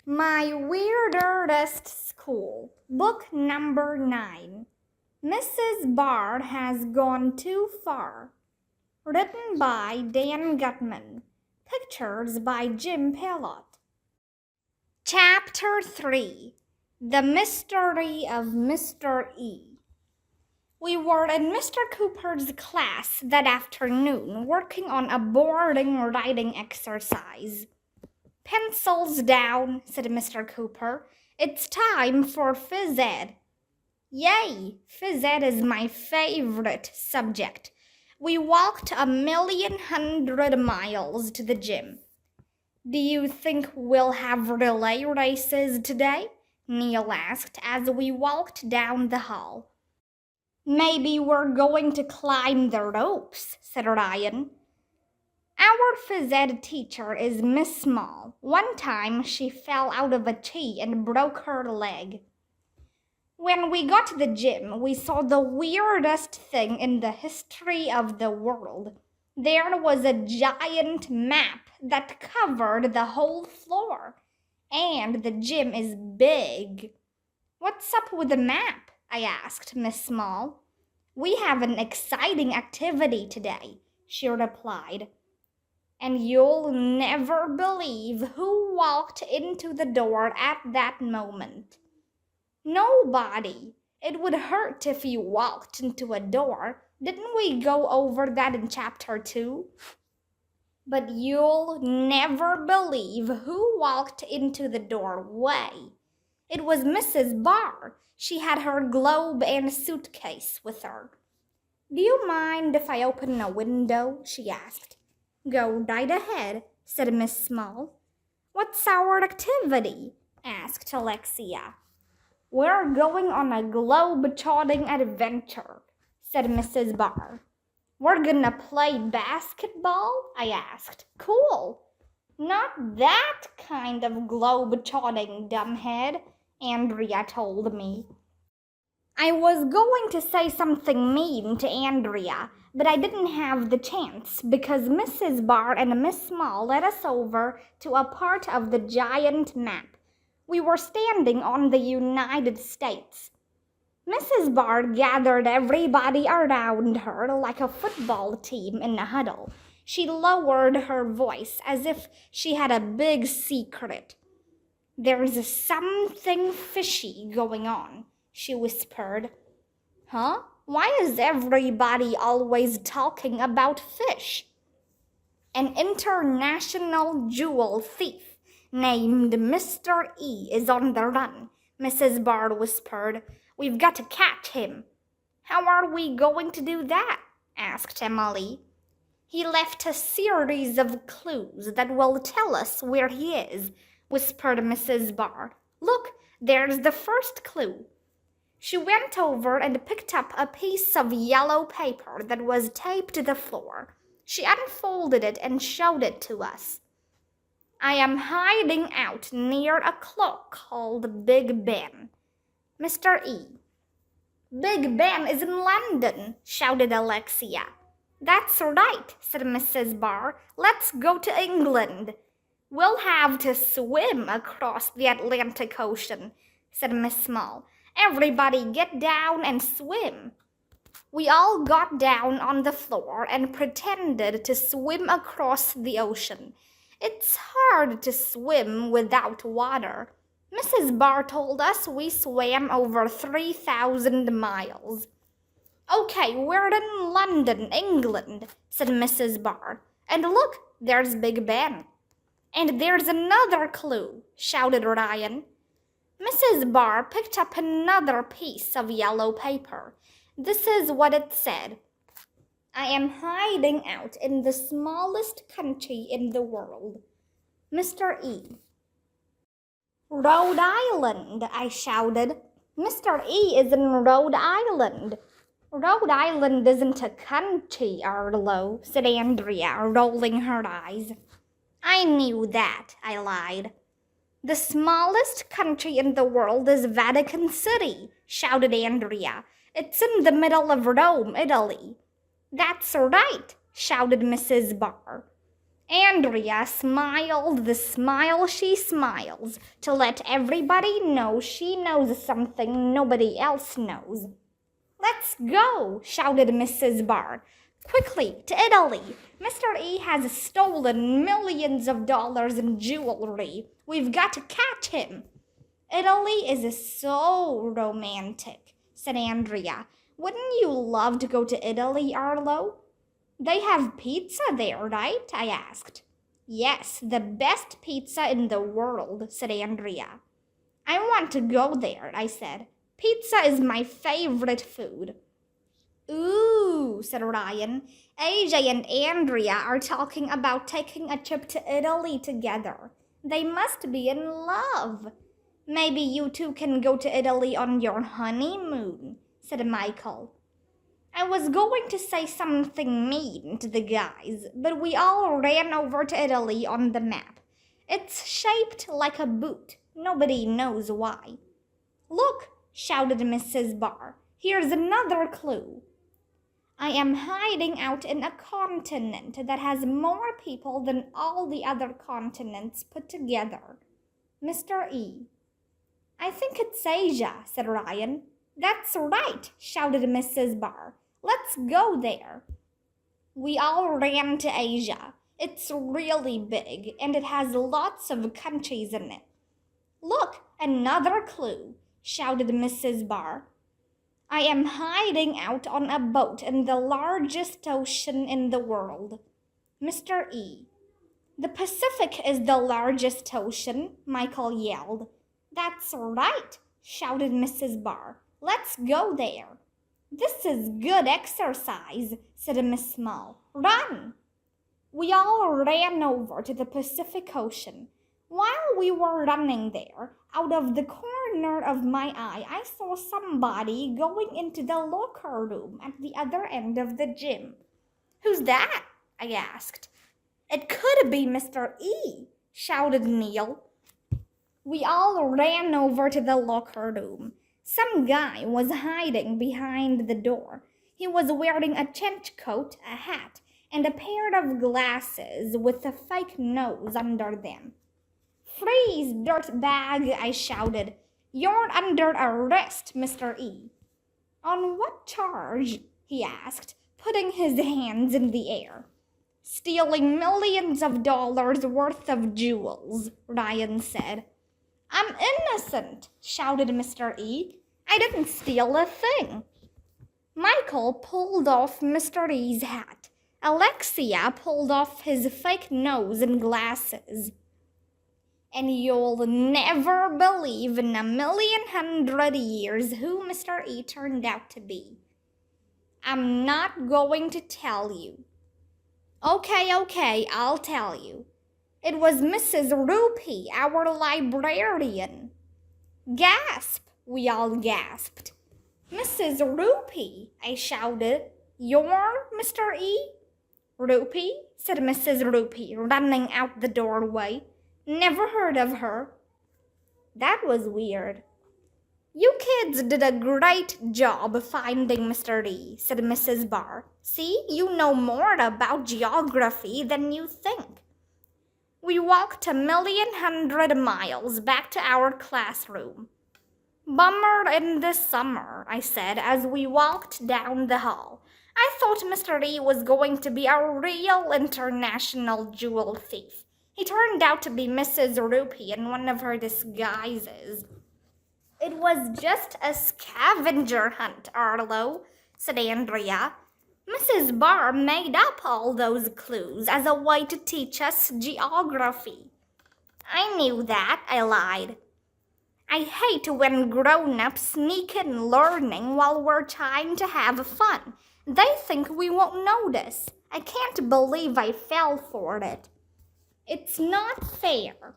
My Weirder-est School, Book Number 9. Mrs. Barr has gone too far. Written by Dan Gutman. Pictures by Jim Pelot. Chapter 3. The Mystery of Mr. E. We were in Mr. Cooper's class that afternoon working on a boarding writing exercise. "Pencils down," said Mr. Cooper. "It's time for phys ed." Yay! Phys ed is my favorite subject. We walked 1,100,000 miles to the gym. "Do you think we'll have relay races today?" Neil asked as we walked down the hall. "Maybe we're going to climb the ropes," said Ryan. "Our phys ed teacher is Miss Small. One time she fell out of a tree and broke her leg." When we got to the gym, we saw the weirdest thing in the history of the world. There was a giant map that covered the whole floor. And the gym is big. "What's up with the map?" I asked Miss Small. "We have an exciting activity today," she replied. "And you'll never believe who walked into the door at that moment." "Nobody. It would hurt if you walked into a door. Didn't we go over that in Chapter 2? But you'll never believe who walked into the doorway. It was Mrs. Barr. She had her globe and suitcase with her." "Do you mind if I open a window?" she asked. "Go right ahead," said Miss Small. "What's our activity?" asked Alexia. "We're going on a globe-trotting adventure," said Mrs. Barr. "We're gonna play basketball?" I asked. "Cool." "Not that kind of globe-trotting, dumbhead," Andrea told me. I was going to say something mean to Andrea, but I didn't have the chance because Mrs. Barr and Miss Small led us over to a part of the giant map. We were standing on the United States. Mrs. Barr gathered everybody around her like a football team in a huddle. She lowered her voice as if she had a big secret. "There's something fishy going on," she whispered. "Huh? Why is everybody always talking about fish?" "An international jewel thief named Mr. E is on the run," Mrs. Barr whispered. "We've got to catch him." "How are we going to do that?" asked Emily. "He left a series of clues that will tell us where he is," whispered Mrs. Barr. "Look, there's the first clue." She went over and picked up a piece of yellow paper that was taped to the floor. She unfolded it and showed it to us. "I am hiding out near a clock called Big Ben. Mr. E." "Big Ben is in London," shouted Alexia. "That's right," said Mrs. Barr. "Let's go to England." "We'll have to swim across the Atlantic Ocean," said Miss Small. "Everybody get down and swim." We all got down on the floor and pretended to swim across the ocean. It's hard to swim without water. Mrs. Barr told us we swam over 3,000 miles. "Okay, we're in London, England," said Mrs. Barr. "And look, there's Big Ben." "And there's another clue," shouted Ryan. Mrs. Barr picked up another piece of yellow paper. This is what it said. "I am hiding out in the smallest country in the world. Mr. E." "Rhode Island," I shouted. "Mr. E is in Rhode Island." "Rhode Island isn't a country, Arlo," said Andrea, rolling her eyes. "I knew that," I lied. "The smallest country in the world is Vatican City," shouted Andrea. "It's in the middle of Rome, Italy." "That's right," shouted Mrs. Barr. Andrea smiled the smile she smiles to let everybody know she knows something nobody else knows. "Let's go," shouted Mrs. Barr. "Quickly, to Italy. Mr. E has stolen millions of dollars in jewelry. We've got to catch him." "Italy is so romantic," said Andrea. "Wouldn't you love to go to Italy, Arlo?" "They have pizza there, right?" I asked. "Yes, the best pizza in the world," said Andrea. "I want to go there," I said. "Pizza is my favorite food." "Ooh," said Ryan. "AJ and Andrea are talking about taking a trip to Italy together. They must be in love." "Maybe you two can go to Italy on your honeymoon," said Michael. I was going to say something mean to the guys, but we all ran over to Italy on the map. It's shaped like a boot. Nobody knows why. "Look," shouted Mrs. Barr. "Here's another clue." "I am hiding out in a continent that has more people than all the other continents put together. Mr. E." "I think it's Asia," said Ryan. "That's right," shouted Mrs. Barr. "Let's go there." We all ran to Asia. It's really big, and it has lots of countries in it. "Look, another clue," shouted Mrs. Barr. "I am hiding out on a boat in the largest ocean in the world." Mr. E. "The Pacific is the largest ocean," Michael yelled. "That's right," shouted Mrs. Barr. "Let's go there." "This is good exercise," said Miss Small. "Run!" We all ran over to the Pacific Ocean. While we were running there, out of the corner of my eye, I saw somebody going into the locker room at the other end of the gym. "Who's that?" I asked. "It could be Mr. E," shouted Neil. We all ran over to the locker room. Some guy was hiding behind the door. He was wearing a trench coat, a hat, and a pair of glasses with a fake nose under them. "Freeze, dirtbag!" I shouted. "You're under arrest, Mr. E." "On what charge?" he asked, putting his hands in the air. "Stealing millions of dollars worth of jewels," Ryan said. "I'm innocent," shouted Mr. E. "I didn't steal a thing." Michael pulled off Mr. E's hat. Alexia pulled off his fake nose and glasses. And you'll never believe in 1,100,000 years who Mr. E turned out to be. I'm not going to tell you. Okay, I'll tell you. It was Mrs. Rupee, our librarian. Gasp! We all gasped. "Mrs. Rupee!" I shouted. "You're Mr. E?" "Rupee?" said Mrs. Rupee, running out the doorway. "Never heard of her." That was weird. "You kids did a great job finding Mr. E," said Mrs. Barr. "See, you know more about geography than you think." We walked 1,100,000 miles back to our classroom. "Bummer in the summer," I said as we walked down the hall. "I thought Mr. E was going to be a real international jewel thief. He turned out to be Mrs. Rupee in one of her disguises." "It was just a scavenger hunt, Arlo," said Andrea. "Mrs. Barr made up all those clues as a way to teach us geography." "I knew that," I lied. "I hate when grown-ups sneak in learning while we're trying to have fun. They think we won't notice. I can't believe I fell for it." "It's not fair,"